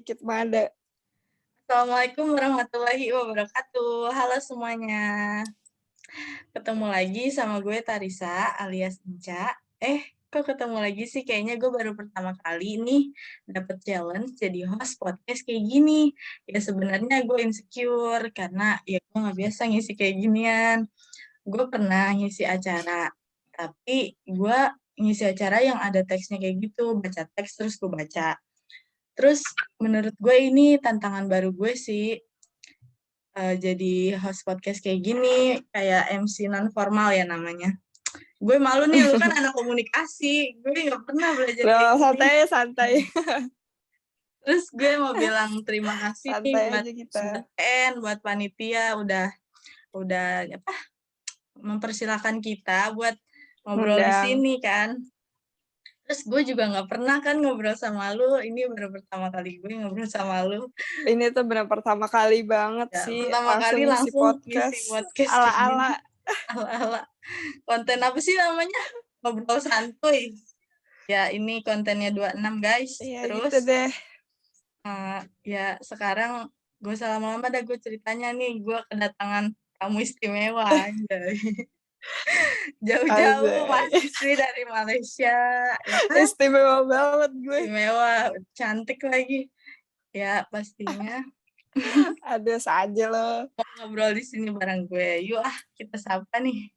dikit Mada. Assalamualaikum warahmatullahi wabarakatuh. Halo semuanya. Ketemu lagi sama gue Tarisa alias Enca. Kok ketemu lagi sih? Kayaknya gue baru pertama kali nih dapet challenge jadi host podcast kayak gini. Ya sebenarnya gue insecure karena ya gue nggak biasa ngisi kayak ginian. Gue pernah ngisi acara, tapi gue ngisi acara yang ada teksnya kayak gitu, baca teks terus gue baca. Terus menurut gue ini tantangan baru gue sih, jadi host podcast kayak gini, kayak MC non-formal ya namanya. Gue malu nih, lu kan anak komunikasi, gue nggak pernah belajar kayak gini. Santai. Terus gue mau bilang terima kasih nih buat PN, buat panitia, udah mempersilahkan kita buat ngobrol di sini kan. Terus gue juga nggak pernah kan ngobrol sama lu, ini baru pertama kali gue ngobrol sama lu. Ini tuh benar pertama kali banget ya, sih. Pertama kali langsung ngisi podcast ala-ala. Ala-ala. Konten apa sih namanya? Ngobrol santuy. Ya ini kontennya 26 guys. Iya, terus gitu deh. Ya sekarang gue lama-lama dah gue ceritanya nih, gue kedatangan tamu istimewa aja. Jauh-jauh mahasiswi dari Malaysia ya kan? Istimewa banget gue. Istimewa, cantik lagi ya pastinya. Ada saja loh. Mau ngobrol di sini bareng gue. Yuk kita sapa nih.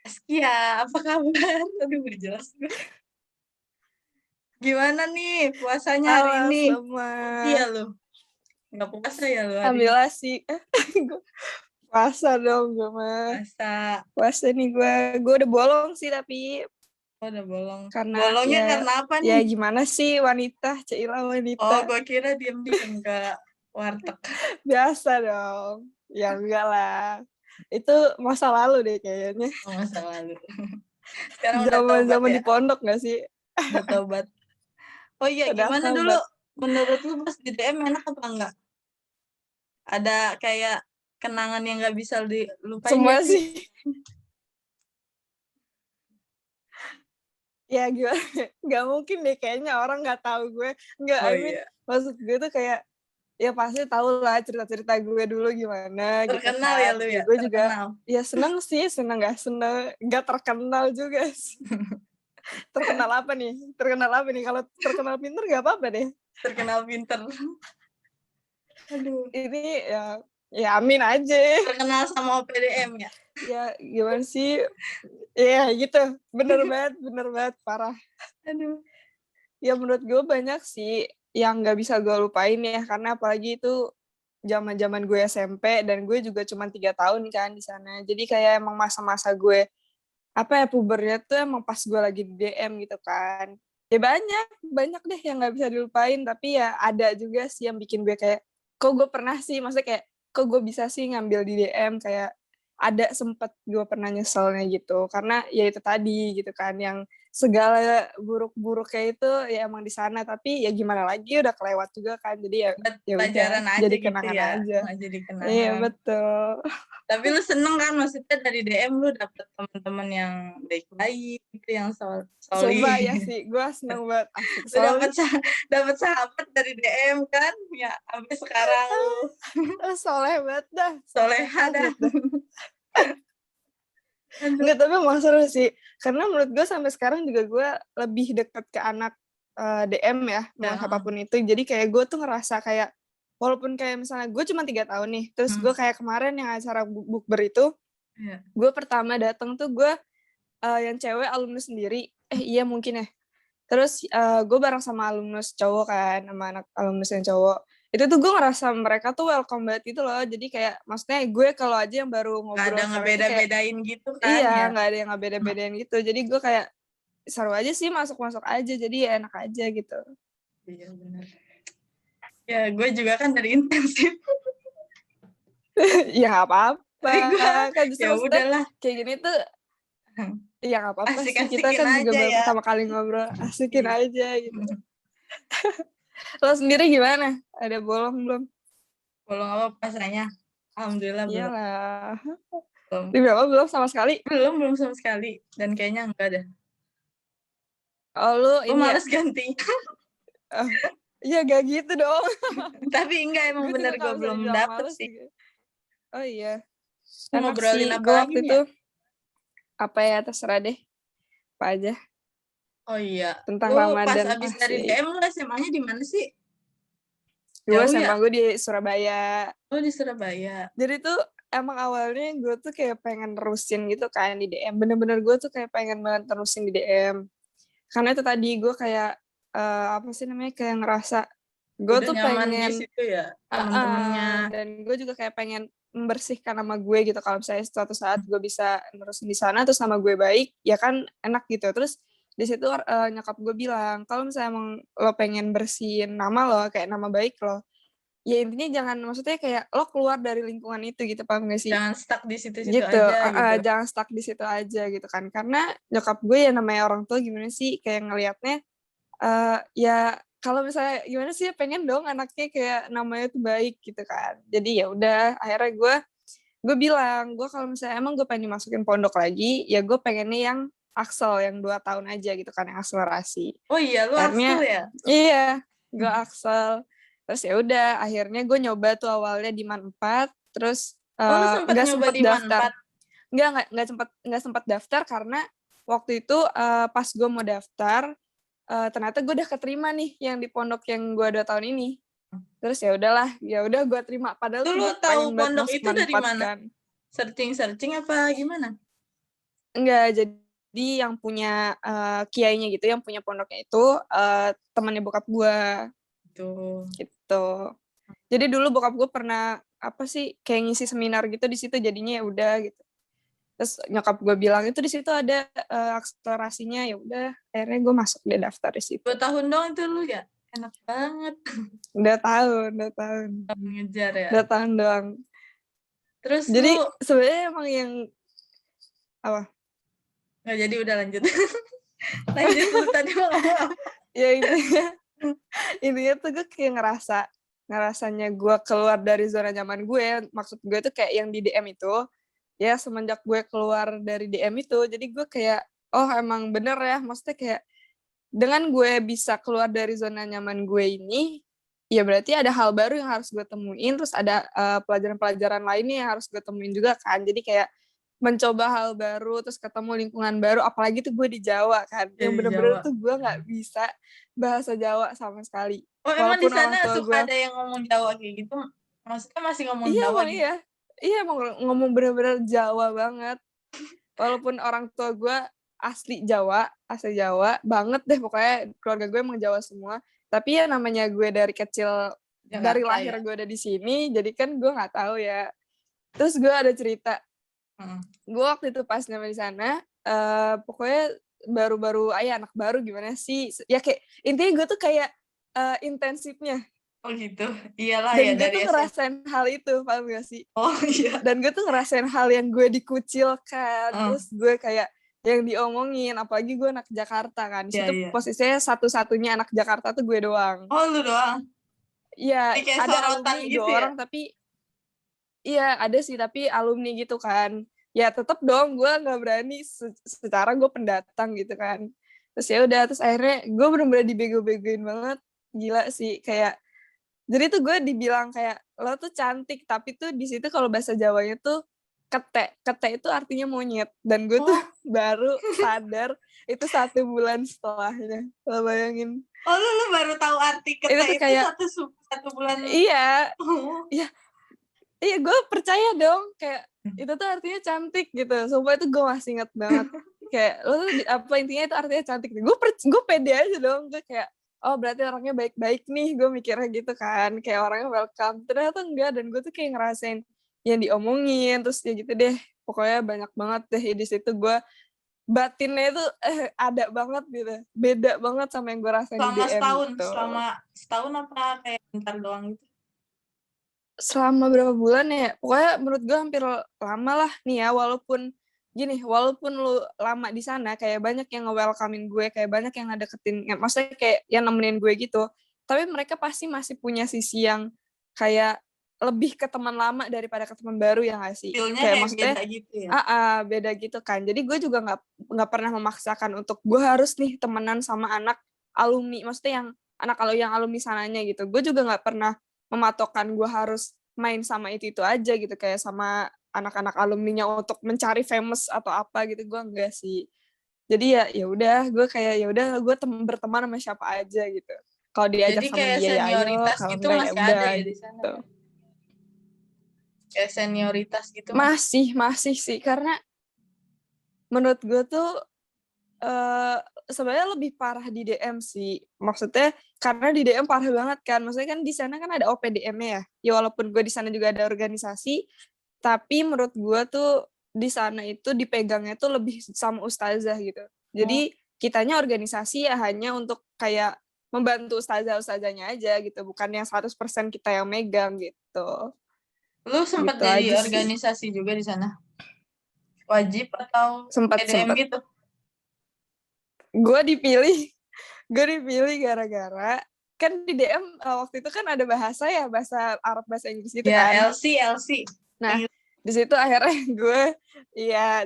Askia, apa kabar? Aduh gak jelas gue. Gimana nih puasanya hari ini? Iya lo. Gak puasa ya lo hari ini? Alhamdulillah sih. Puasa dong gue mah. Puasa nih gue udah bolong sih tapi. Oh udah bolong. Bolongnya karena apa nih? Ya gimana sih wanita, Cila wanita. Oh gue kira diem-diem ke warteg. Biasa dong. Ya enggak lah. Itu masa lalu deh kayaknya. Oh masa lalu. Sekarang udah tobat ya? Zaman di pondok gak sih? Udah tobat. Oh iya gimana dulu? Menurut lu pas di DM enak apa enggak? Ada kayak kenangan yang gak bisa dilupain? Semua sih. Ya gimana? Gak mungkin deh kayaknya orang gak tahu gue. Enggak, iya. Maksud gue tuh kayak ya pasti tahu lah cerita-cerita gue dulu gimana. Terkenal gitu ya lu ya? Gue terkenal. juga ya seneng sih, seneng gak terkenal juga sih. Terkenal apa nih? Kalau terkenal pinter gak apa-apa deh. Terkenal pinter. Aduh. Ini ya amin aja. Terkenal sama OPDM ya? Ya gimana sih? Ya gitu. Bener banget. Parah. Aduh. Ya menurut gue banyak sih yang gak bisa gue lupain ya. Karena apalagi itu zaman gue SMP dan gue juga cuma 3 tahun kan di sana. Jadi kayak emang masa-masa gue pubernya tuh emang pas gue lagi di DM gitu kan. Ya banyak deh yang gak bisa dilupain, tapi ya ada juga sih yang bikin gue kayak, kok gue pernah sih, maksudnya kayak, kok gue bisa sih ngambil di DM, kayak ada sempet gue pernah nyeselnya gitu, karena ya itu tadi gitu kan, yang segala buruk-buruknya itu ya emang di sana, tapi ya gimana lagi udah kelewat juga kan, jadi ya pelajaran udah aja jadi gitu kenangan ya. aja. Jadi kenangan. Iya betul. Tapi lu seneng kan, maksudnya dari DM lu dapet teman-teman yang baik-baik gitu, yang solid. Sumpah ya sih, gue seneng banget. Dapet sahabat dari DM kan, ya sampai sekarang lu. Soleh banget dah. Soleha dah. Enggak, tapi emang seru sih. Karena menurut gue sampai sekarang juga gue lebih dekat ke anak DM ya, mau apapun itu. Jadi kayak gue tuh ngerasa kayak, walaupun kayak misalnya gue cuma 3 tahun nih, terus gue kayak kemarin yang acara bukber itu, gue pertama datang tuh gue yang cewek alumnus sendiri, iya mungkin ya. Terus gue bareng sama alumnus cowok kan, sama anak alumnus yang cowok. Itu tuh gue ngerasa mereka tuh welcome banget gitu loh. Jadi kayak maksudnya gue kalau aja yang baru ngobrol, gak ada ngebeda-bedain gitu kan. Iya, gak ada yang ngebeda-bedain gitu. Jadi gue kayak seru aja sih, masuk-masuk aja. Jadi ya enak aja gitu. Iya benar. Ya gue juga kan dari intensif. Ya gak apa-apa. Kan justru ya udahlah. Kayak gini tuh ya gak apa-apa sih. Kita kan juga baru ya. pertama kali ngobrol. Asikin aja gitu. Lo sendiri gimana? Ada bolong belum? Bolong apa puasanya? Alhamdulillah belum. Iyalah. Belum sama sekali? Belum sama sekali. Dan kayaknya enggak ada. Oh lu ini males ganti. Ya gak gitu dong. Tapi enggak, emang Gue juga bener gue kalau misalnya belum dibilang dapet males sih. juga. Oh iya, Mau enak ngobrolin sih. apa Gue lagi waktu nih itu ya? apa ya, terserah deh. Apa aja Oh iya, tentang lu pas Ramadan abis dari asik. DM lu SMA-nya di mana sih? Gue Jauh SMA ya? gue di Surabaya. Oh di Surabaya. Jadi tuh emang awalnya gue tuh kayak pengen terusin gitu kan di DM. Bener-bener gue tuh kayak pengen banget terusin di DM. Karena itu tadi gue kayak apa sih namanya, kayak ngerasa gue Udah tuh nyaman di pengen situ ya temen-temennya. dan gue juga kayak pengen membersihkan nama gue gitu. Kalau misalnya suatu saat gue bisa nerusin di sana terus nama gue baik, ya kan enak gitu. Terus di situ nyokap gue bilang, kalau misalnya emang lo pengen bersihin nama lo, kayak nama baik lo, ya intinya jangan, maksudnya kayak lo keluar dari lingkungan itu gitu, paham gak sih? Jangan stuck di situ-situ Gitu, aja gitu. jangan stuck di situ aja gitu kan. Karena nyokap gue ya namanya orang tua gimana sih, kayak ngelihatnya ya kalau misalnya gimana sih, pengen dong anaknya kayak namanya tuh baik gitu kan. Jadi ya udah, akhirnya gue bilang, gue kalau misalnya emang gue pengen dimasukin pondok lagi, ya gue pengennya yang Axel yang 2 tahun aja gitu kan, yang akselerasi. Oh iya, lu Axel Akhirnya ya? iya, gue Axel. Terus ya udah, akhirnya gue nyoba tuh awalnya di MAN 4, terus Oh lu sempet nggak nyoba sempet di MAN daftar. 4? Nggak sempet daftar karena waktu itu pas gue mau daftar, ternyata gue udah keterima nih yang di pondok yang gue 2 tahun ini. Terus ya udah gue terima. Padahal Tuh tuh lu gue tahu pengen banget pondok masuk itu MAN dari 4 mana? kan. Searching apa gimana? Enggak, jadi yang punya kiainya gitu, yang punya pondoknya itu temannya bokap gue Tuh. gitu. Jadi dulu bokap gue pernah apa sih, kayak ngisi seminar gitu di situ, jadinya ya udah gitu. Terus nyokap gue bilang itu di situ ada akselerasinya, ya udah akhirnya gue masuk deh daftar di situ. 2 tahun doang itu lu ya? Enak banget. Udah tahun Ngejar ya. udah tahun doang. Terus Jadi lu sebenarnya emang yang apa nggak jadi, udah lanjut. Lanjut, lu tadi mau ngomong apa? ya, intinya tuh gue kayak ngerasanya gue keluar dari zona nyaman gue. Maksud gue tuh kayak yang di DM itu, ya semenjak gue keluar dari DM itu, jadi gue kayak oh emang bener ya, maksudnya kayak dengan gue bisa keluar dari zona nyaman gue ini, ya berarti ada hal baru yang harus gue temuin, terus ada pelajaran-pelajaran lainnya yang harus gue temuin juga kan. Jadi kayak mencoba hal baru, terus ketemu lingkungan baru, apalagi tuh gue di Jawa kan, yang Dari bener-bener Jawa. tuh gue nggak bisa bahasa Jawa sama sekali. Oh emang di Walaupun orang sana tua suka gue, ada yang ngomong Jawa kayak gitu? Maksudnya masih ngomong iya Jawa emang gitu? iya, iya emang ngomong bener-bener Jawa banget. Walaupun orang tua gue asli Jawa banget deh, pokoknya keluarga gue emang Jawa semua. Tapi ya namanya gue dari kecil, dari Jakarta lahir ya? gue ada di sini, jadi kan gue nggak tahu ya. Terus gue ada cerita, gue waktu itu pas nyampe di sana, pokoknya baru-baru anak baru gimana sih? Ya kayak intinya gue tuh kayak intensifnya. Oh gitu? Iyalah ya Dan gue dari tuh SM. ngerasain hal itu, paham gak sih? Oh iya. Dan gue tuh ngerasain hal yang gue dikucilkan, Oh, terus gue kayak yang diomongin, apalagi gue anak Jakarta kan. Di iya situ iya. posisinya satu-satunya anak Jakarta tuh gue doang. Oh lu doang? Iya, Jadi kayak ada sorotan alumni gitu 2 ya? orang tapi iya ada sih, tapi alumni gitu kan. Ya tetep dong gue nggak berani secara gue pendatang gitu kan. Terus ya udah, terus akhirnya gue bener-bener dibego-begoin banget. Gila sih, kayak jadi tuh gue dibilang kayak lo tuh cantik, tapi tuh di situ kalau bahasa Jawanya tuh kete itu artinya monyet, dan gue tuh Oh, baru sadar itu 1 bulan setelahnya, lo bayangin. oh lu baru tahu arti Itu kete tuh itu kayak satu bulan. iya, Oh. iya, iya gue percaya dong, kayak itu tuh artinya cantik gitu. Sumpah itu gue masih inget banget, kayak lo tuh apa, intinya itu artinya cantik. Gue pede aja dong, gue kayak oh berarti orangnya baik-baik nih, gue mikirnya gitu kan, kayak orangnya welcome. Ternyata enggak, dan gue tuh kayak ngerasain yang diomongin, terus ya gitu deh, pokoknya banyak banget deh di situ. Gue batinnya itu ada banget gitu, beda banget sama yang gue rasain di Selama DM setahun, gitu. selama setahun apa kayak bentar doang gitu? Selama berapa bulan ya, pokoknya menurut gue hampir lama lah nih ya. Walaupun lu lama di sana, kayak banyak yang nge-welcome-in gue, kayak banyak yang ngedeketin, maksudnya kayak yang nemenin gue gitu, tapi mereka pasti masih punya sisi yang kayak lebih ke teman lama daripada ke teman baru, ya nggak sih? Feel-nya Kayak kayak maksudnya beda gitu ya? beda gitu kan. Jadi gue juga nggak pernah memaksakan untuk gue harus nih temenan sama anak alumni, maksudnya yang anak kalau yang alumni sananya gitu. Gue juga nggak pernah mematokkan gue harus main sama itu aja gitu, kayak sama anak-anak alumninya untuk mencari famous atau apa gitu, gue enggak sih. Jadi ya udah, gue kayak ya udah gue berteman sama siapa aja gitu. Kalau diajak Jadi sama kayak dia ya ayo, senioritas kalau gitu enggak ya masih ada udah ya di sana gitu. ya? Kayak senioritas gitu Masih sih, karena menurut gue tuh sebenarnya lebih parah di DM sih. Maksudnya karena di DM parah banget kan. Maksudnya kan di sana kan ada OPDM-nya ya. Ya walaupun gue di sana juga ada organisasi, tapi menurut gue tuh di sana itu dipegangnya tuh lebih sama ustazah gitu. Jadi kitanya organisasi ya hanya untuk kayak membantu ustazah-ustazahnya aja gitu, bukan yang 100% kita yang megang gitu. Lu sempat Gitu jadi aja sih. organisasi juga di sana? Wajib atau PDM Sempet. gitu? Gue dipilih gara-gara kan di DM waktu itu kan ada bahasa Arab bahasa Inggris gitu Ya, kan. LC. Nah, di situ akhirnya gue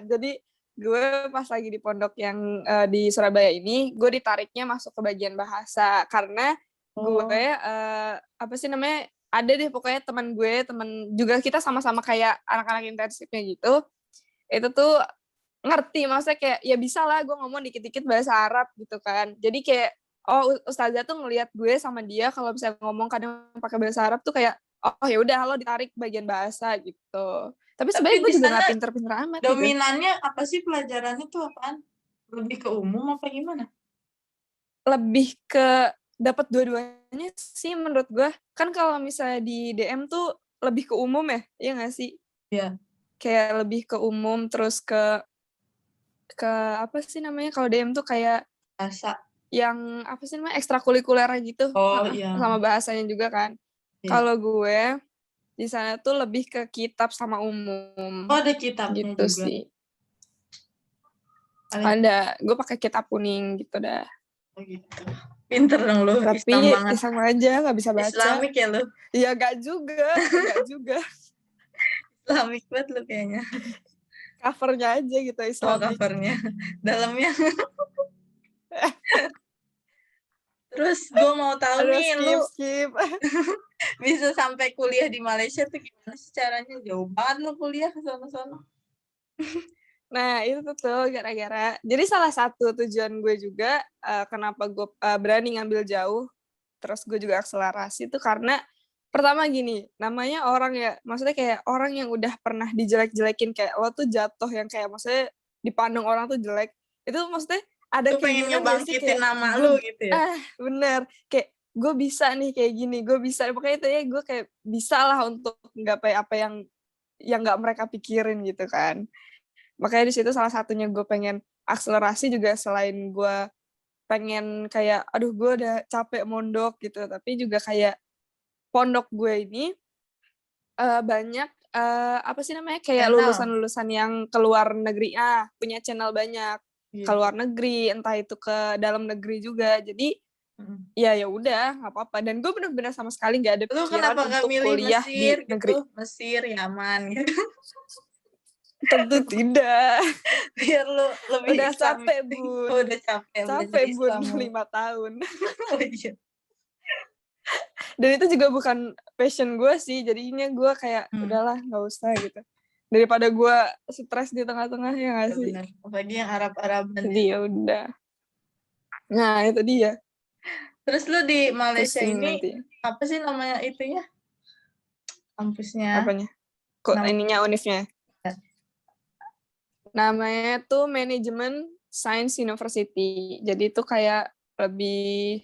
jadi gue pas lagi di pondok yang di Surabaya ini, gue ditariknya masuk ke bagian bahasa karena gue apa sih namanya, ada deh pokoknya teman juga kita sama-sama kayak anak-anak intensifnya gitu. Itu tuh ngerti, maksudnya kayak ya bisa lah gue ngomong dikit-dikit bahasa Arab gitu kan. Jadi kayak ustazah tuh ngelihat gue sama dia kalau misalnya ngomong kadang pakai bahasa Arab tuh kayak oh ya udah lo ditarik bagian bahasa gitu. Tapi Tapi sebenarnya gue di juga sana nggak pinter-pinter amat gitu. dominannya apa sih, pelajarannya tuh apaan? Lebih ke umum apa gimana? Lebih ke dapat dua-duanya sih menurut gue. Kan kalau misalnya di DM tuh lebih ke umum ya, iya nggak sih? Iya. Kayak lebih ke umum terus ke apa sih namanya kalau DM tuh kayak Bahasa. yang apa sih namanya ekstrakurikuler gitu. Oh iya. Sama bahasanya juga kan. Iya. Kalau gue di sana tuh lebih ke kitab sama umum Oh, ada kitabnya gitu juga. sih. Ada, gue pakai kitab kuning gitu dah. Oh gitu. Pinter dong lu, Islam Tapi banget. sama aja nggak bisa baca. Islamik ya lu. Ya gak juga. Islamik banget lu kayaknya. Covernya aja gitu Oh, Islamic. covernya. Dalamnya. Terus gue mau tahu Aduh, nih, lu skip. bisa sampai kuliah di Malaysia tuh gimana sih caranya? Jauh banget lu kuliah ke sana-sana. Nah, itu tuh gara-gara. Jadi salah satu tujuan gue juga kenapa gue berani ngambil jauh, terus gue juga akselerasi itu karena pertama gini, namanya orang ya, maksudnya kayak orang yang udah pernah dijelek-jelekin kayak lo tuh jatuh yang kayak maksudnya dipandang orang tuh jelek. Itu maksudnya ada Lu pengen keinginan gak sih ngebangkitin kayak nama gue lu gitu ya? bener kayak gue bisa nih kayak gini, gue bisa. Pokoknya itu ya gue kayak bisa lah untuk nggapai apa yang nggak mereka pikirin gitu kan. Makanya di situ salah satunya gue pengen akselerasi juga selain gue pengen kayak aduh gue udah capek mondok gitu, tapi juga kayak pondok gue ini banyak apa sih namanya kayak Channel. lulusan-lulusan yang keluar negeri punya channel banyak Gitu. keluar negeri, entah itu ke dalam negeri juga. Jadi ya udah nggak apa-apa, dan gue benar-benar sama sekali nggak ada Lu pikiran kenapa gak untuk milih kuliah Mesir di negeri. gitu? Mesir, Yaman gitu. Tentu tidak. Biar lu lebih Udah Islamik. capek bun, Oh, udah capek belajar Islam. 5 tahun. Oh iya. Dan itu juga bukan passion gue sih, jadinya gue kayak udahlah nggak usah gitu, daripada gue stres di tengah-tengah, ya nggak sih. Benar. Apalagi yang Arab-Araban. Jadi ya udah, nah itu dia. Terus lu di Malaysia Pusing ini nanti apa sih namanya itunya? Kampusnya? apanya kok ininya unifnya Ya. namanya tuh Management Science University. Jadi itu kayak lebih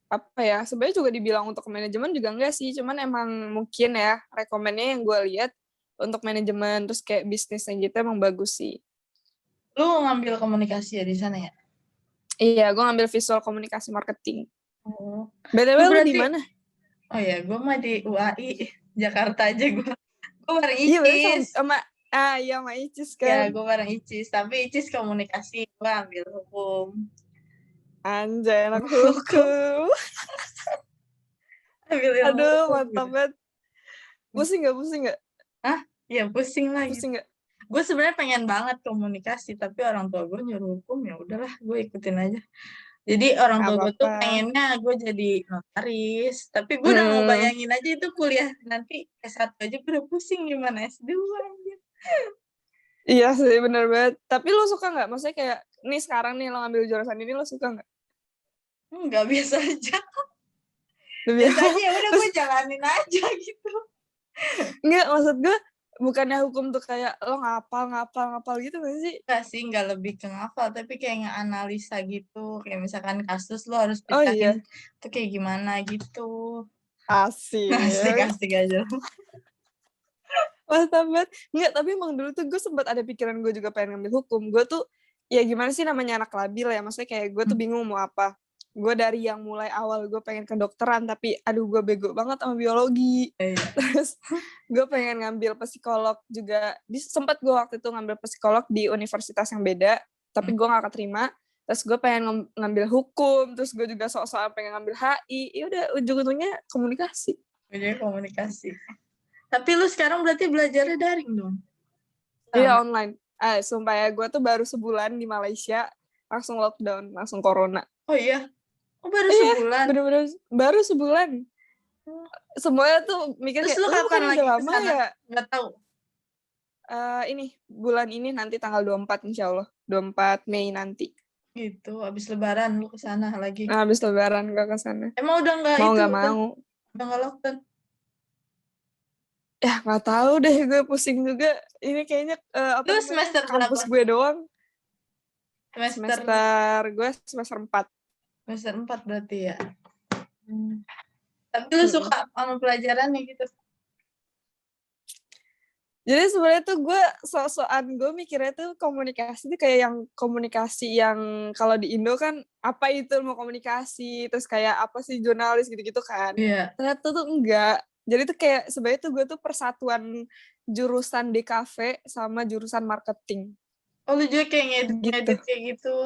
apa ya, sebenarnya juga dibilang untuk manajemen juga enggak sih, cuman emang mungkin ya rekomennya yang gue lihat untuk manajemen terus kayak bisnisnya gitu emang bagus sih. Lu ngambil komunikasi ya di sana ya? Iya, gue ngambil visual komunikasi marketing. Oh. BTW lu di mana? Oh ya, gue mah di UAI Jakarta aja gue. Gue bareng Iya, Icis. sama iya sama Icis Ya, kan. gue bareng Icis. Tapi Icis komunikasi, gue ambil hukum. Anjay, anak Hukum. hukum. Ambil ilmu Aduh, hukum mantap gitu. banget. Pusing gak? Hah? Ya pusing lah gitu. Pusing gak? Gue sebenarnya pengen banget komunikasi, tapi orang tua gue nyuruh hukum, ya udahlah gue ikutin aja. Jadi orang Nggak tua gue tuh apa-apa. pengennya gue jadi notaris. Tapi gue udah Hmm, ngebayangin aja itu kuliah nanti S1 aja gue udah pusing gimana S2 anjir. iya sih bener banget. Tapi lo suka nggak? Maksudnya kayak, nih sekarang nih lo ngambil jurusan ini lo suka nggak? Enggak, biasa aja. Lebih Biasa aja, ya udah gue terus jalanin aja gitu. nggak maksud gue bukannya hukum tuh kayak lo ngapal gitu gak sih? Enggak sih, enggak lebih ke ngafal, tapi kayak ngeanalisa gitu. Kayak misalkan kasus lo harus Oh pecahin iya, tuh kayak gimana gitu. Asik, asik. asik aja. Mantap banget. Nggak, tapi emang dulu tuh gue sempat ada pikiran gue juga pengen ngambil hukum. Gue tuh, ya gimana sih namanya anak labil ya. Maksudnya kayak gue tuh Hmm. bingung mau apa. Gue dari yang mulai awal gue pengen kedokteran, tapi aduh gue bego banget sama biologi. Iya. Terus gue pengen ngambil psikolog juga. Sempat gue waktu itu ngambil psikolog di universitas yang beda, tapi gue gak keterima. Terus gue pengen ngambil hukum, terus gue juga sok-sokan pengen ngambil HI. Ya udah ujung-ujungnya komunikasi. Ujungnya komunikasi. Tapi lu sekarang berarti belajarnya daring dong? Iya Sama. online. Sumpah ya, gue tuh baru sebulan di Malaysia, langsung lockdown, langsung corona. Oh iya? Oh baru Iya, sebulan? bener-bener baru sebulan. Oh. Semuanya tuh mikir Terus kayak, lu lu kapan bukan udah lagi ke lama sana? ya? Nggak tahu. Ini, bulan ini nanti tanggal 24 insya Allah. 24 Mei nanti. Gitu, habis lebaran lu ke sana lagi. Nah, habis lebaran gue ke sana. Emang udah nggak Mau itu, nggak udah mau. nggak lockdown? Ya, nggak tahu deh, gue pusing juga. Ini kayaknya, apa Lu namanya, semester kampus berapa? gue doang. Semester Gue semester 4. semester 4 berarti ya. Tapi lu Mm-mm. suka sama pelajarannya gitu? Jadi sebenarnya tuh gue sok-sokan gue mikirnya tuh komunikasi tuh kayak yang komunikasi yang kalau di Indo kan apa itu mau komunikasi terus kayak apa sih jurnalis gitu-gitu kan. Iya. Ternyata tuh enggak. Jadi tuh kayak sebenarnya tuh gue tuh persatuan jurusan DKV sama jurusan marketing Oh lu juga kayak gitu. ngedit kayak gitu.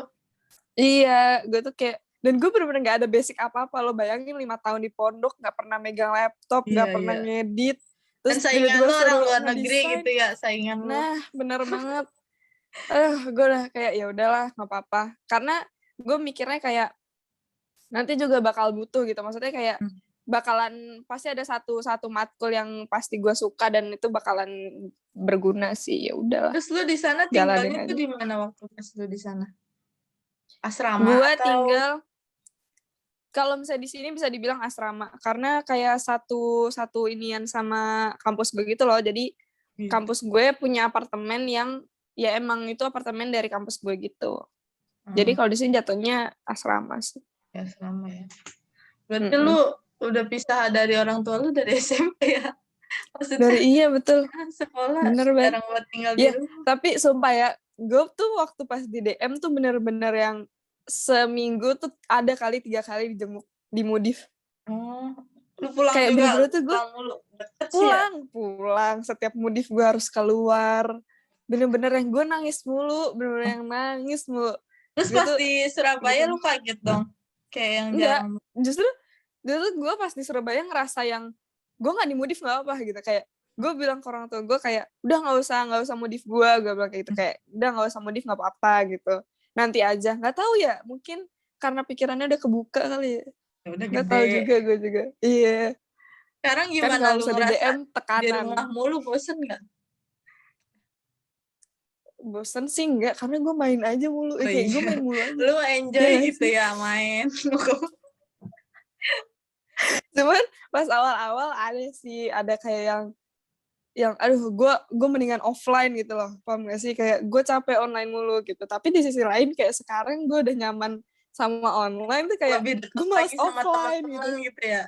Iya, gue tuh kayak dan gue bener-bener gak ada basic apa-apa. Lo bayangin 5 tahun di pondok gak pernah megang laptop, Iya, gak pernah iya. ngedit. Dan Terus saingan tiba-tiba lu orang suruh luar negeri ngedesain. gitu ya, saingan lu. Nah, bener banget. Gue udah kayak ya udahlah nggak apa-apa karena gue mikirnya kayak nanti juga bakal butuh gitu maksudnya kayak bakalan pasti ada satu matkul yang pasti gue suka dan itu bakalan berguna sih ya udahlah Terus lu di sana jalanin tinggalnya tuh aja. di mana waktu pas lu di sana? Asrama Gue atau tinggal kalau misalnya di sini bisa dibilang asrama karena kayak satu inian sama kampus gue gitu loh jadi gitu? kampus gue punya apartemen yang ya emang itu apartemen dari kampus gue gitu jadi Hmm, kalau di sini jatuhnya asrama sih. ya asrama ya. Berarti lu Mm-mm. udah pisah dari orang tua lu dari SMP ya? Maksudnya Iya betul, sekolah bener banget. jarang buat tinggal di Ya, rumah. tapi sumpah ya, gue tuh waktu pas di DM tuh bener-bener yang seminggu tuh ada kali 3 kali dijenguk di Modif. Oh, lu pulang Kayak juga, bener-bener tuh gue pulang mulu. Deket sih ya. pulang. Setiap Modif gue harus keluar. Bener-bener yang gue nangis mulu, bener-bener yang nangis mulu. Terus Gue pas tuh di Surabaya gitu. lu kaget dong? Kayak yang Enggak, jarang. justru dulu gue pas di Surabaya ngerasa yang gue nggak dimodif nggak apa gitu kayak gue bilang ke orang tua gue kayak udah nggak usah modif gue bilang kayak gitu kayak udah nggak usah modif nggak apa-apa gitu nanti aja nggak tahu ya mungkin karena pikirannya udah kebuka kali ya Ya udah nggak tahu gede. juga gue juga iya Sekarang kan gimana kalau lu misalnya di ngerasa DM di rumah tekanan mulu bosen nggak? bosen sih enggak karena gue main aja mulu Oh kayak gue iya, main mulu aja lu ya enjoy gak gitu sih ya main. cuman pas awal-awal ada sih ada kayak yang aduh gue mendingan offline gitu loh paham gak sih kayak gue capek online mulu gitu tapi di sisi lain kayak sekarang gue udah nyaman sama online tuh kayak Lebih deket gue males lagi sama offline teman-teman gitu gitu ya.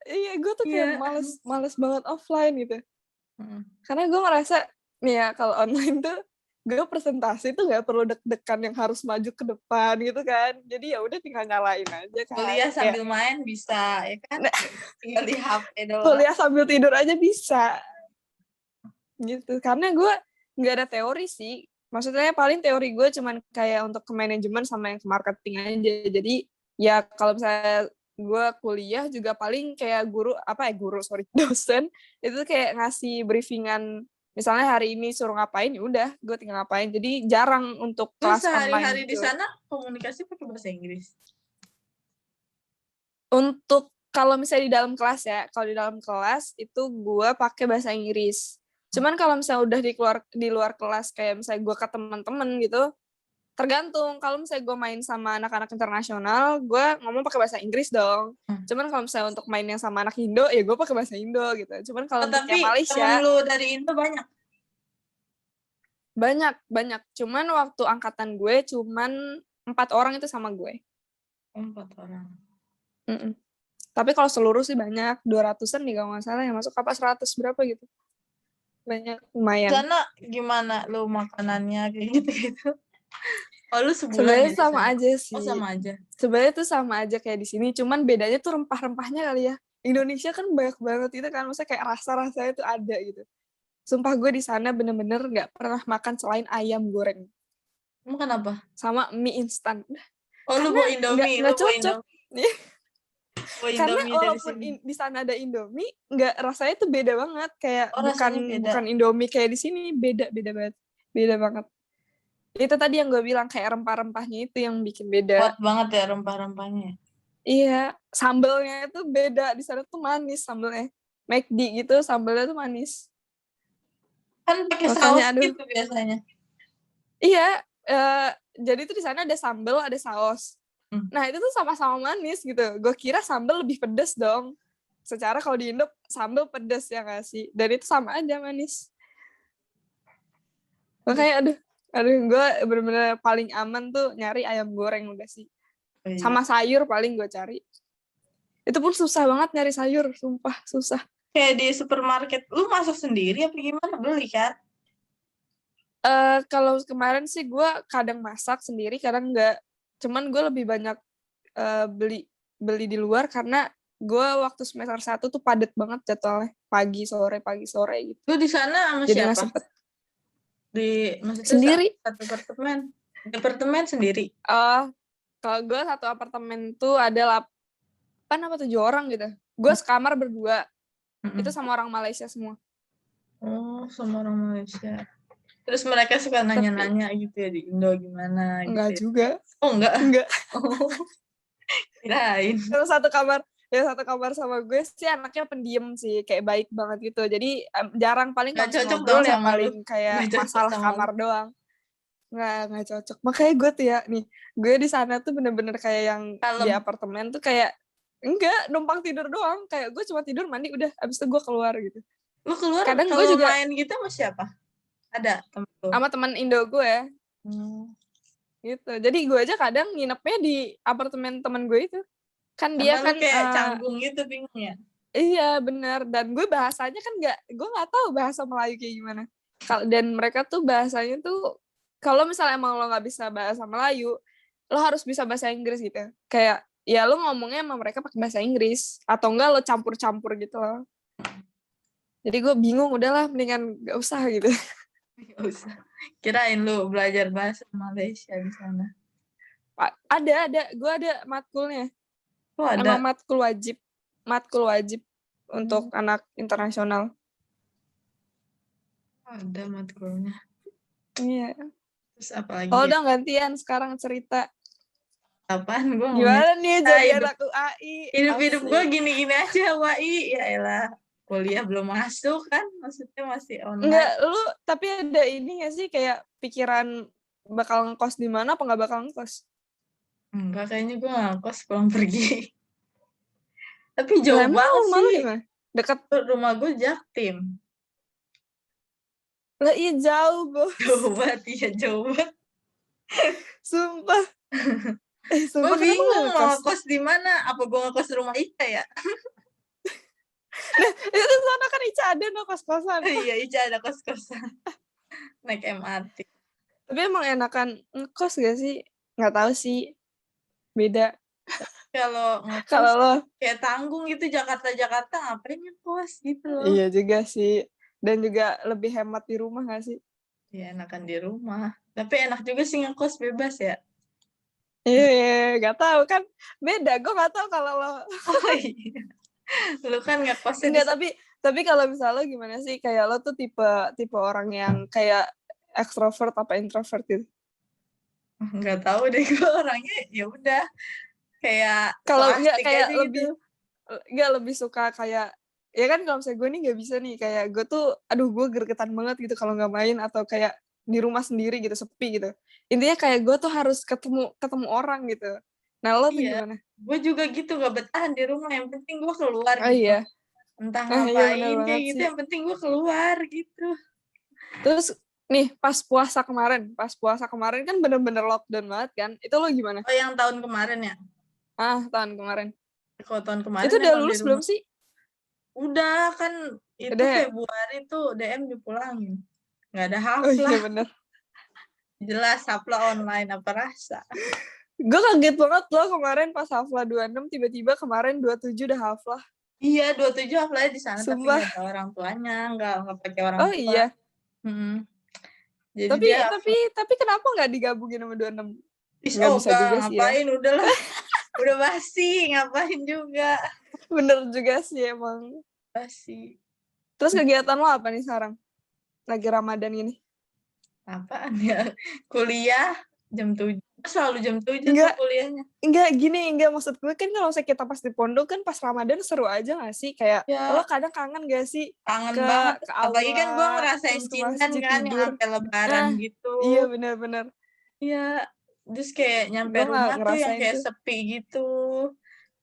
iya gue tuh kayak Iya. males banget offline gitu Hmm. karena gue ngerasa nih ya kalau online tuh gue presentasi tuh nggak perlu deg-degan yang harus maju ke depan gitu kan jadi ya udah tinggal nyalain aja kan Kuliah kayak sambil main bisa, ya kan? Tinggal di HP doang. kuliah sambil tidur aja bisa gitu karena gue nggak ada teori sih maksudnya paling teori gue cuman kayak untuk ke manajemen sama yang ke marketing aja jadi ya kalau misalnya gue kuliah juga paling kayak guru sorry dosen itu kayak ngasih briefingan misalnya hari ini suruh ngapain ya udah gue tinggal ngapain, jadi jarang untuk Lu kelas sehari-hari online di gitu. sana komunikasi pakai bahasa Inggris? Untuk kalau misalnya di dalam kelas ya, kalau di dalam kelas itu gue pakai bahasa Inggris. Cuman kalau misalnya udah di luar kelas, kayak misalnya gue ke teman-teman gitu, tergantung. Kalau misalnya gue main sama anak-anak internasional, gue ngomong pakai bahasa Inggris dong. Cuman kalau misalnya untuk main yang sama anak Indo, ya gue pakai bahasa Indo gitu. Cuman kalau untuk yang Tapi temen Malaysia, lu dari Indo banyak? banyak. Cuman waktu angkatan gue, cuman 4 orang itu sama gue. 4 orang. Mm-mm. Tapi kalau seluruh sih banyak, 200-an nih kalau nggak salah, yang masuk apa 100 berapa gitu. Banyak, lumayan. Sana gimana lu makanannya kayak gitu-gitu? Oh, lu sebulan Sebenarnya ya di sama sana? aja Oh, sih. sama aja. Sebenarnya tuh sama aja kayak di sini, cuman bedanya tuh rempah-rempahnya kali ya. Indonesia kan banyak banget itu kan, maksudnya kayak rasa-rasanya tuh ada gitu. Sumpah gue di sana bener-bener nggak pernah makan selain ayam goreng Emang kenapa? sama mie instan. Oh, lu Karena bawa Indomie, nggak cocok. bawa Karena Indomie dari walaupun sini. di sana ada Indomie, nggak, rasanya tuh beda banget. Kayak Oh, rasanya beda. bukan Indomie kayak di sini, beda banget. Beda banget. Itu tadi yang gue bilang, kayak rempah-rempahnya itu yang bikin beda. Kuat banget ya rempah-rempahnya. Iya, sambelnya itu beda. Di sana tuh manis sambelnya. McD gitu, sambelnya tuh manis. Kan pakai saus Makanya aduh. gitu biasanya. Iya, jadi tuh di sana ada sambel, ada saus. Nah, itu tuh sama-sama manis gitu. Gue kira sambel lebih pedes dong. Secara kalau di Indo sambel pedes ya nggak sih? Dan itu sama aja manis. Makanya aduh gue bener-bener paling aman tuh nyari ayam goreng udah sih. Oh, iya. Sama sayur paling gue cari. Itu pun susah banget nyari sayur, sumpah susah. Kayak di supermarket, lu masuk sendiri apa gimana? Beli kan? Kalau kemarin sih gue kadang masak sendiri, kadang enggak. Cuman gue lebih banyak beli di luar karena gue waktu semester 1 tuh padet banget jadwalnya. Pagi sore gitu. Lu di sana sama Jadi siapa? nggak sempet. Maksudnya Sendiri. satu apartemen? Di apartemen sendiri? Kalau gue satu apartemen tuh ada 8 apa 7 orang gitu. Gue sekamar berdua. Itu sama orang Malaysia semua. Oh, sama orang Malaysia. Terus mereka suka nanya-nanya gitu ya di Indo gimana gitu. Enggak ya? juga. Oh, enggak. Enggak. Oh. Kirain. Yang satu kamar sama gue sih anaknya pendiam sih, kayak baik banget gitu. Jadi jarang, paling Gak kalau cocok ngobrol dong ya sama paling lu. kayak Gak cocok masalah sama kamar doang. Nggak cocok. Makanya gue tuh ya, nih, gue di sana tuh bener-bener kayak yang Kalem. di apartemen tuh kayak enggak, numpang tidur doang. Kayak gue cuma tidur, mandi, udah. Abis itu gue keluar gitu. Lu keluar Kadang gue kalau juga main gitu sama siapa? Ada temen lu? sama teman Indo gue gitu. Jadi gue aja kadang nginepnya di apartemen teman gue itu. Kan Karena dia lu kan kayak canggung gitu, bingung ya? iya bener. Dan gue bahasanya kan gue nggak tahu bahasa Melayu kayak gimana. Dan mereka tuh bahasanya tuh kalau misalnya emang lo nggak bisa bahasa Melayu, lo harus bisa bahasa Inggris gitu. Kayak ya lo ngomongnya sama mereka pakai bahasa Inggris atau enggak lo campur-campur gitu loh. Jadi gue bingung, udahlah mendingan gak usah gitu. Gak usah. Kirain lu belajar bahasa Malaysia di sana. Ada, gue ada matkulnya. Oh, ada. Emang matkul wajib untuk anak internasional. Ada matkulnya. Iya. Terus apa lagi? Oh, udah gantian sekarang cerita. Apaan? Gua Gimana nih jadi hidup, anak UI? hidup gue gini-gini aja, UI. Ya elah, kuliah belum masuk kan? Maksudnya masih online. Enggak, lu tapi ada ini nggak sih kayak pikiran bakal ngekos di mana apa nggak bakal ngekos? Enggak, kayaknya gue ngekos pulang pergi. Tapi jauh banget rumah sih. lu gimana? Dekat. Rumah gue Jaktim. Lah iya jauh, Bos. Jauh banget, iya jauh banget. Sumpah. Gue bingung mau ngekos di mana? Apa gue ngekos di rumah Ica ya? Nah, itu sana kan Ica ada no kos-kosan. Iya, Ica ada kos-kosan. Naik MRT. Tapi emang enakan ngekos gak sih? Nggak tahu sih. Beda. Kalau ngekos Kalau lo kayak tanggung gitu, Jakarta ngapain ngekos gitu loh. Iya juga sih. Dan juga lebih hemat di rumah gak sih? Iya, enakan di rumah. Tapi enak juga sih ngekos, bebas ya. Iya, gak tahu kan. Beda, gue gak tahu kalau lo. Oh iya. Lu kan ngekosnya Enggak, tapi Tapi kalau misalnya lo gimana sih? Kayak lo tuh tipe orang yang kayak extrovert apa introvert gitu? Nggak tahu deh gue orangnya ya udah kayak so Kalau nggak asik kayak aja lebih gitu. nggak lebih suka kayak ya kan kalau misalnya gue nih nggak bisa nih kayak gue tuh aduh gue gergetan banget gitu kalau nggak main atau kayak di rumah sendiri gitu sepi gitu. Intinya kayak gue tuh harus ketemu ketemu orang gitu. Nah lo tuh Iya, gimana? gue juga gitu nggak bertahan di rumah. Yang penting gue keluar Oh gitu. iya, Entah iya benar ngapain kayak banget gitu. sih. Yang penting gue keluar gitu. Terus nih pas puasa kemarin kan bener-bener lockdown banget kan. Itu lo gimana? Oh yang tahun kemarin ya? Tahun kemarin. Kalau tahun Itu kemarin udah emang di lulus belum rumah. sih? Udah kan itu Udah ya? Februari tuh DM dipulangin. Nggak ada Oh iya haflah. bener. Jelas haflah online apa rasa. Gue kaget banget loh kemarin pas haflah 26 tiba-tiba kemarin 27 udah haflah. Iya 27 haflahnya di sana tapi Sumpah. nggak ada orang tuanya. Nggak pakai orang Oh tua. iya. Jadi Tapi dia tapi haflah. tapi kenapa nggak digabungin sama 26? Nggak bisa Ogah juga sih ya. ngapain udahlah. Udah basi ngapain juga. Bener juga sih emang. Basi. Terus kegiatan lo apa nih sekarang? Lagi Ramadan ini? Apaan ya? Kuliah jam 7. Selalu jam 7 tuh Enggak, kuliahnya. enggak maksud gue kan kalau misalnya kita pas di pondok kan pas Ramadan seru aja gak sih? Kayak lo Ya kadang kangen gak sih kangen ke banget. ke Apalagi kan gue aula ngerasain terus ke Cintan masjid kan yang tidur? sampai lebaran Nah, gitu. iya benar-benar. Iya. Terus kayak nyampe Gue nggak rumah tuh yang ngerasain kayak tuh. sepi gitu.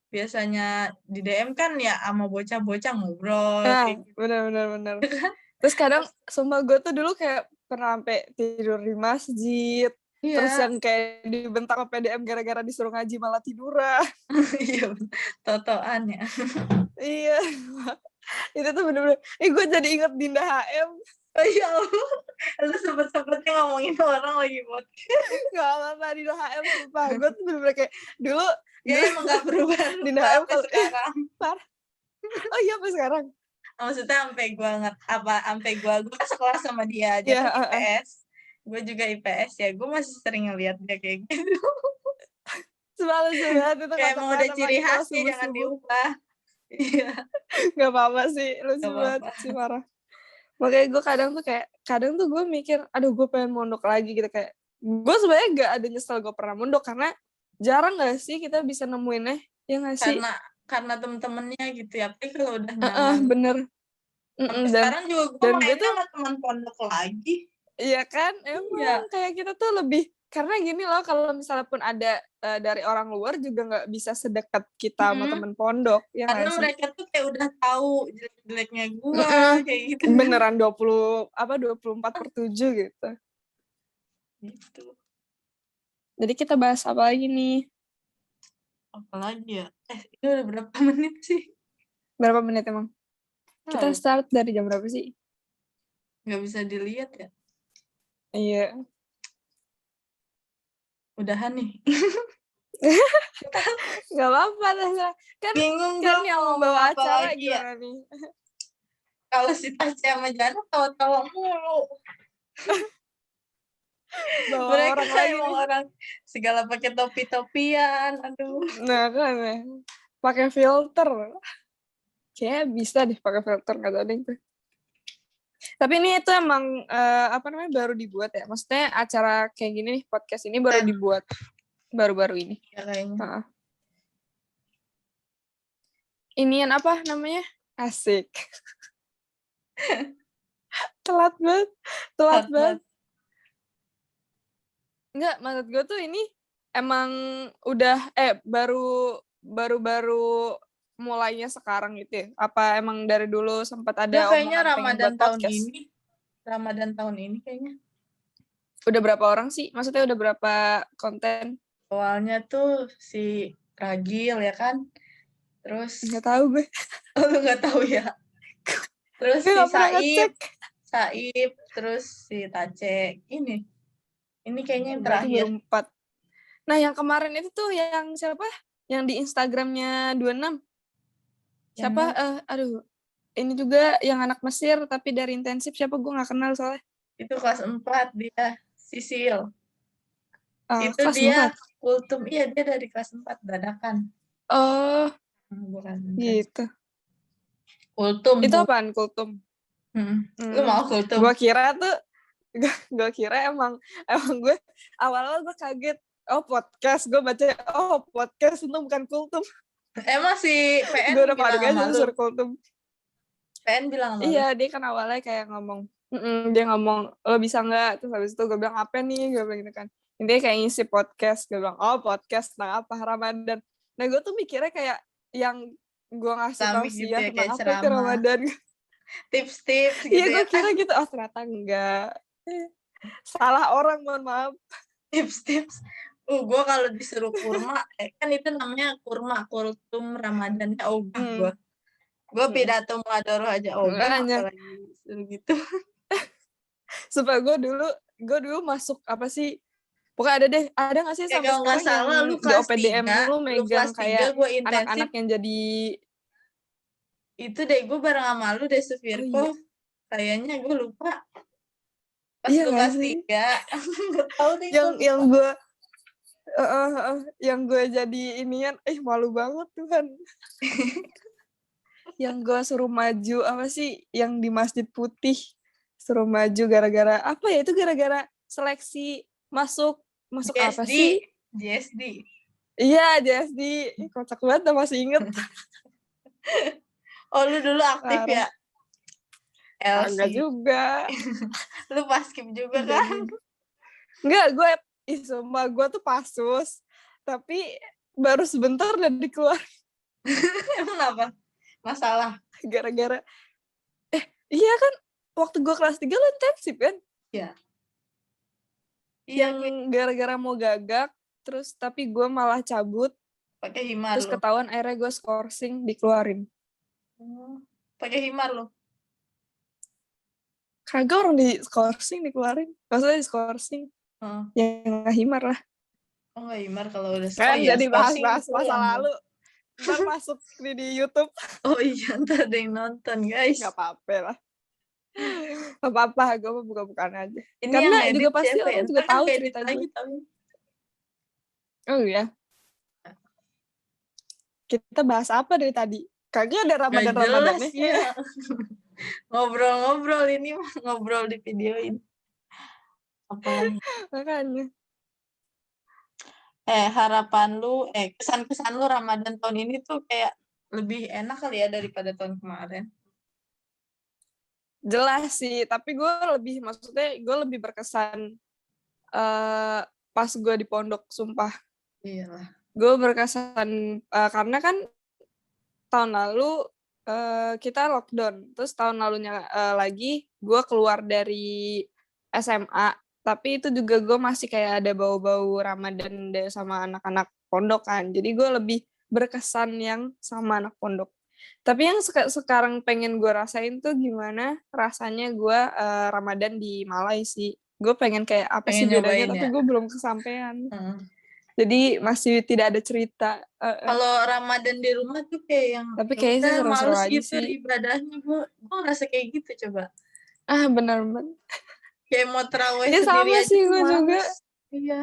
Biasanya di DM kan ya sama bocah-bocah ngobrol Nah, kayak gitu benar-benar. Terus kadang Terus, sumpah gue tuh dulu kayak pernah sampai tidur di masjid. Terus iya, yang kayak dibentak sama PDM gara-gara disuruh ngaji malah tiduran. iya totoan ya. Iya. Itu tuh bener-bener. Gue jadi inget Dinda HM. Oh ya Allah, lu sempet-sempetnya ngomongin orang lagi podcast. Gak apa-apa Dinda HM sumpah. Gue tuh bener-bener kayak dulu Ya emang gak Dinda berubah-ubah HM sampai kalau sekarang. parah. Oh iya sampai sekarang. Maksudnya sampai gua kan sekelas sama dia Iya, kan IPS. Gue juga IPS ya, gue masih sering ngeliat dia kayak gitu. semalu banget itu Kayak kocak emang udah banget ciri apalagi kalau khasnya jangan subuh-subuh. diubah. Iya, Gak apa-apa sih, gak lucu banget apa-apa. sih parah. Makanya gue kadang tuh gue mikir aduh gue pengen mondok lagi gitu kayak gue sebenarnya gak ada nyesel gue pernah mondok karena jarang gak sih kita bisa nemuinnya ya gak sih. Karena temen-temennya gitu ya, tapi kalau udah nyaman. Bener. Sampai dan sekarang juga gue dan gue mainnya tuh sama teman pondok lagi. iya kan Iya, emang kayak kita tuh lebih karena gini loh kalau misalnya pun ada dari orang luar juga nggak bisa sedekat kita sama temen pondok ya karena nggak sih. mereka tuh kayak udah tahu jelek-jeleknya gue kayak gitu. Beneran 24/7 gitu. Gitu. Jadi kita bahas apa lagi nih? Apalagi ya? Ini udah berapa menit sih? Berapa menit emang? Kita start dari jam berapa sih? Nggak bisa dilihat ya. Iya. Udahan nih. Gak apa-apa lah. Bingung gue Kan yang mau ngomong membawa apa acara lagi ya. gimana nih? Kalau si Tasya sama Jana tawa-tawa mulu. Bawa Mereka orang kan lagi emang nih. orang segala pakai topi-topian. Aduh. Nah kan ya. Pakai filter. Kayaknya bisa deh pakai filter. Gak tau deh. Tapi ini itu emang apa namanya baru dibuat ya. Maksudnya acara kayak gini nih podcast ini baru dibuat baru-baru ini. Ya kayaknya. Inian apa namanya? Asik. Telat banget. Enggak, maksud gue tuh ini emang udah baru mulainya sekarang gitu ya? Apa emang dari dulu sempat Udah ada kayaknya omongan pengen buat podcast? Ramadan tahun ini kayaknya. Udah berapa orang sih? Maksudnya udah berapa konten? Awalnya tuh si Ragil ya kan. Terus Nggak tahu gue. lu nggak tahu ya. Terus Gue si nggak pernah ngecek. Saib, terus si Tace. Ini kayaknya yang Berarti terakhir. baru 4. Nah, yang kemarin itu tuh yang siapa? Yang di Instagramnya 26. Siapa? Aduh. Ini juga yang anak Mesir tapi dari intensif siapa gue nggak kenal soalnya. Itu kelas 4 dia, Sisil. Itu Kelas dia 4. kultum, iya dia dari kelas 4 dadakan. Oh, Bukan gitu. Kultum. Itu apaan kultum? Lu mau kultum? Gue kira tuh, gue kira emang gue awal-awal gue kaget. Oh podcast, gue baca podcast itu bukan kultum. Emang si PN Gue udah bilang panik aja sama lu? unsur kultum. PN bilang sama lu? Iya, dia kan awalnya kayak ngomong, dia ngomong, lo bisa nggak? Terus habis itu gue bilang, apa nih? Gue bilang gitu kan. Intinya kayak ngisi podcast. Gue bilang, oh podcast tentang apa? Ramadan. Nah, gue tuh mikirnya kayak yang gue ngasih tau Islamic sih gitu ya, ya, tentang kayak apa itu ceramah. Ramadan. Tips-tips Iya, gitu gue ya. kira gitu. Oh, ternyata enggak. Salah orang, mohon maaf. Tips-tips. Gue kalau disuruh kurma, kan itu namanya kurma, kultum Ramadan. Ogah gue pidato muadoroh aja ogah, Makanya, apalagi suruh gitu. supaya gue dulu masuk apa sih? Pokoknya ada nggak sih Ya sampai kalau nggak sekarang yang salah lu di kelas OPDM 3, lu lu megang kelas 3 kayak gue intensif. anak-anak yang jadi Itu deh gue bareng sama lu deh oh Suvirko. iya, Kayaknya gue lupa. Pas iya lu nggak kelas sih? 3. Gak tau deh gue lupa. Yang gue jadi inian, malu banget Tuhan. Yang gue suruh maju apa sih? Yang di Masjid Putih suruh maju gara-gara apa ya? Itu gara-gara seleksi masuk apa JSD. sih? JSD. Iya, JSD. Kocak banget, masih inget. Oh lu dulu aktif ya? LC. Enggak juga. Lu paskib juga kan? Enggak, sumpah gue tuh pasus. Tapi baru sebentar dan dikeluar. Emang apa? Masalah? Gara-gara, iya kan, waktu gue kelas 3 lo intensif kan? Iya. Yang gara-gara mau gagak, terus tapi gue malah cabut. Pakai himar Terus lo. ketahuan akhirnya gue skorsing, dikeluarin. Pakai himar lo. Kagak, orang di skorsing dikeluarin. Maksudnya di skorsing. Yang nggak himar lah. Oh nggak himar kalau udah kan ya, jadi bahas-bahas masa lalu. Ntar masuk di YouTube. Oh iya, ntar ada yang nonton guys. Gak apa-apa lah. Gak apa-apa, gue buka-bukaan aja. Ini karena yang juga pasti siapa orang ya? juga Ntar tahu kan cerita lagi, gue. tahu. Oh iya. Kita bahas apa dari tadi? Kagak ada Ramadan-Ramadannya. Ya. Ngobrol-ngobrol ini mah, ngobrol di videoin. Apalagi? Makanya. Harapan lu, kesan-kesan lu Ramadan tahun ini tuh kayak lebih enak kali ya daripada tahun kemarin. Jelas sih, tapi maksudnya gue lebih berkesan pas gue di pondok, sumpah. Iyalah. Gue berkesan karena kan tahun lalu kita lockdown, terus tahun lalunya lagi gue keluar dari SMA, tapi itu juga gue masih kayak ada bau-bau Ramadan sama anak-anak pondok kan, jadi gue lebih berkesan yang sama anak pondok. Tapi yang sekarang pengen gue rasain tuh gimana rasanya gue Ramadan di Malai sih. Gue pengen kayak apa sih bedanya, tapi gue belum kesampaian. Jadi masih tidak ada cerita. Kalau Ramadan di rumah tuh kayak yang tapi kayaknya sih seru-seru males aja gitu sih. ibadahnya. Gue ngerasa kayak gitu coba. Benar-benar. Kayak mau terawih Ya sendiri sama aja sih gue juga. Iya.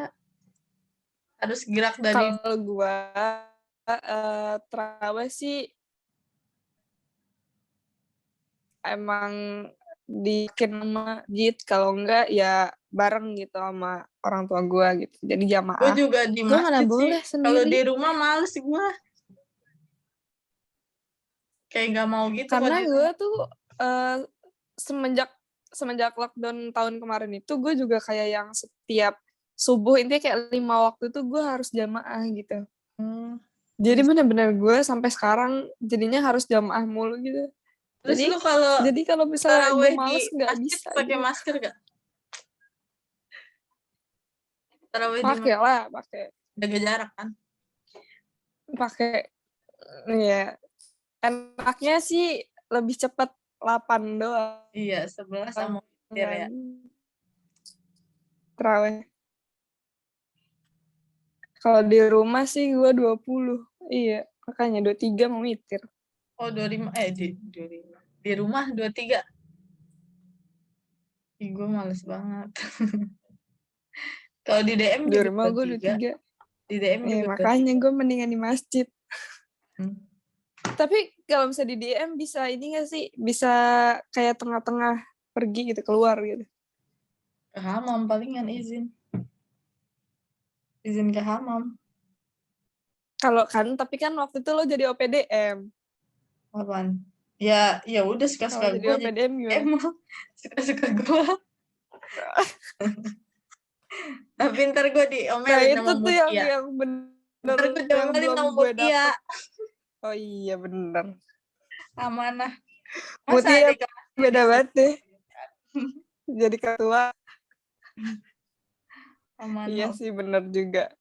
Harus gerak dari. Kalau gue terawih sih emang dikin sama masjid, kalau enggak ya bareng gitu sama orang tua gue gitu. Jadi jamaah. Gue juga di masjid mana sih. boleh sendiri. Kalau di rumah males gue. Kayak nggak mau gitu. Karena gue tuh semenjak lockdown tahun kemarin itu gue juga kayak yang setiap subuh, intinya kayak 5 waktu tuh gue harus jamaah gitu. Jadi benar-benar gue sampai sekarang jadinya harus jamaah mulu gitu. Terus jadi lu kalau misalnya gue males nggak bisa pakai gitu. masker gak? Pakai lah, pakai. Jaga jarak kan? Pakai. Ya. Enaknya sih lebih cepat 8 doang. Iya, 11 sama witir ya. Terawih. Kalau di rumah sih gue 20. Iya, makanya 23 mau witir. Oh, 25. Di rumah 23. Ih, gue males banget. Kalau di DM di rumah gue 23. Di DM juga. Makanya gue mendingan di masjid. Tapi kalau misalnya di DM bisa ini nggak sih? Bisa kayak tengah-tengah pergi gitu, keluar gitu. Ke hamam palingan izin ke hamam. Kalau kan, tapi kan waktu itu lo jadi OPDM. Apaan? Ya udah Kalau suka-suka jadi gue OPDM gimana? emang suka-suka gue. Tapi ntar gue Nah diomelin itu sama tuh Mutia. yang bener Ntar gue yang diomelin belum sama gue Mutia. dapet. Oh iya bener. Amanah. Masa Mutia adik kelas beda gitu? banget deh. Jadi ketua. Iya Amanah. sih bener juga.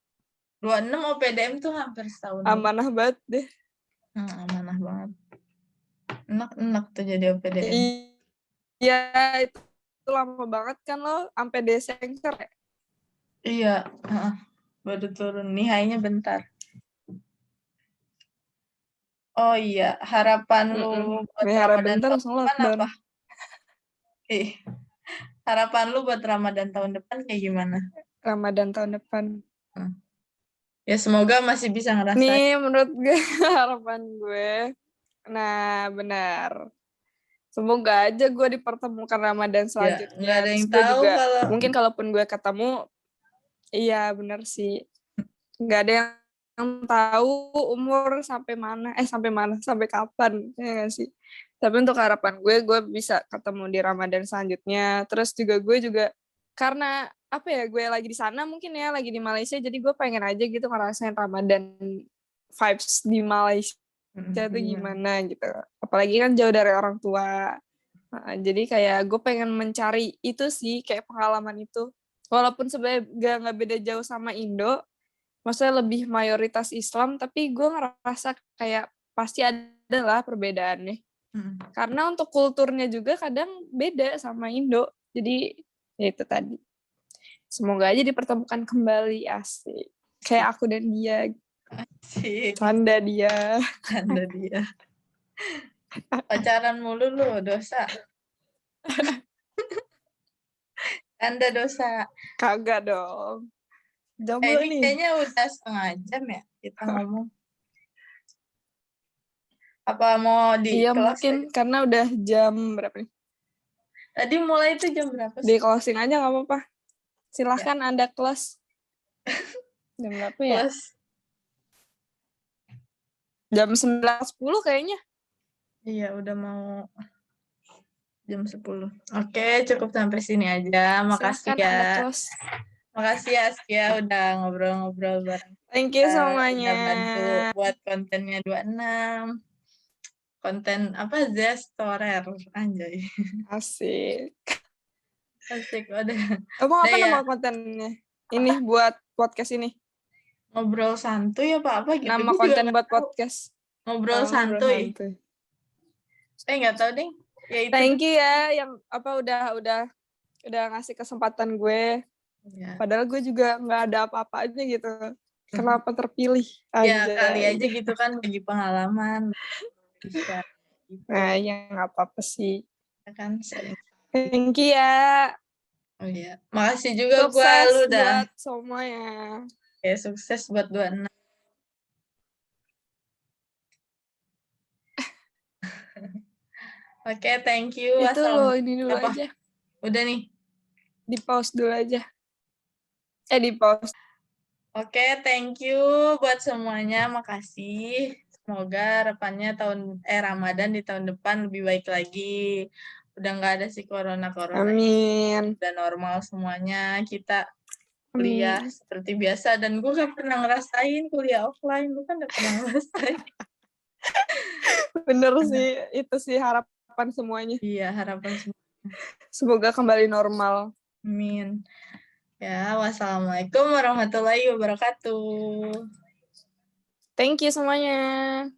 26 OPDM tuh hampir setahun. Amanah banget deh. Amanah banget. Enak tuh jadi OPDM. Iya itu lama banget kan lo sampai Desember ya? Iya, baru turun. Nihainya bentar. Oh iya, harapan lu buat Melihara Ramadan bentar tahun langsung depan lockdown. apa? Harapan lu buat Ramadan tahun depan kayak gimana? Ramadan tahun depan. Ya semoga masih bisa ngerasain. Nih menurut gue harapan gue. Nah benar. Semoga aja gue dipertemukan Ramadan selanjutnya. Nggak ada yang Terus gue tahu juga kalau mungkin kalaupun gue ketemu, iya benar sih. Nggak ada yang tahu umur sampai mana, sampai kapan, ya nggak sih? Tapi untuk harapan gue bisa ketemu di Ramadan selanjutnya. Terus juga gue juga karena apa ya, gue lagi di sana mungkin ya, lagi di Malaysia, jadi gue pengen aja gitu ngerasain Ramadan vibes di Malaysia itu gimana gitu. Apalagi kan jauh dari orang tua. Nah, jadi kayak gue pengen mencari itu sih, kayak pengalaman itu. Walaupun sebenarnya nggak beda jauh sama Indo, maksudnya lebih mayoritas Islam, tapi gue ngerasa kayak pasti ada lah perbedaannya. Karena untuk kulturnya juga kadang beda sama Indo. Jadi ya itu tadi. Semoga aja dipertemukan kembali, asik. Kayak aku dan dia. sih Canda dia. Canda dia. Pacaran mulu lu, dosa. Anda dosa. Kagak dong. Jomblo Ini nih. kayaknya udah setengah jam ya kita ngomong. Apa mau di Iya kelas mungkin aja? karena udah jam berapa nih? Tadi mulai itu jam berapa Di sih? closing aja nggak apa-apa. Silahkan ya. Anda close. Jam berapa ya? Kelas. Jam 9.10 kayaknya. Iya udah mau jam 10. Oke, cukup sampai sini aja. Makasih Silahkan ya. Anda close. Makasih ya Askia udah ngobrol-ngobrol bareng. Thank you semuanya. Udah bantu buat kontennya 26. Konten apa? Zestorer. Anjay. Asik. Asik udah. Emang apa ya. nama kontennya? Ini buat podcast ini. Ngobrol santuy apa gitu. Nama konten buat podcast. Ngobrol santuy. Nggak tahu deh. Ya itu. Thank you ya yang apa udah ngasih kesempatan gue. Ya. Padahal gue juga nggak ada apa-apa aja gitu. Kenapa terpilih? Ya kali aja gitu kan bagi pengalaman. Bisa. Gitu. Nah ya nggak apa-apa sih. Ya kan sering. Thank you ya. Oh iya. Makasih juga gue lu dah. Buat semuanya. Ya sukses buat 26. Oke, thank you. Itu lo ini dulu apa? Aja. Udah nih. Di pause dulu aja. Di pause. Oke, thank you buat semuanya. Makasih. Semoga harapannya Ramadan di tahun depan lebih baik lagi. Udah nggak ada si corona. Amin. Udah normal semuanya. Kita kuliah seperti biasa. Dan gue gak pernah ngerasain kuliah offline. Gue kan udah pernah ngerasain. Bener sih. Itu sih harapan semuanya. Iya, harapan semuanya. Semoga kembali normal. Amin. Ya, wassalamualaikum warahmatullahi wabarakatuh. Thank you semuanya.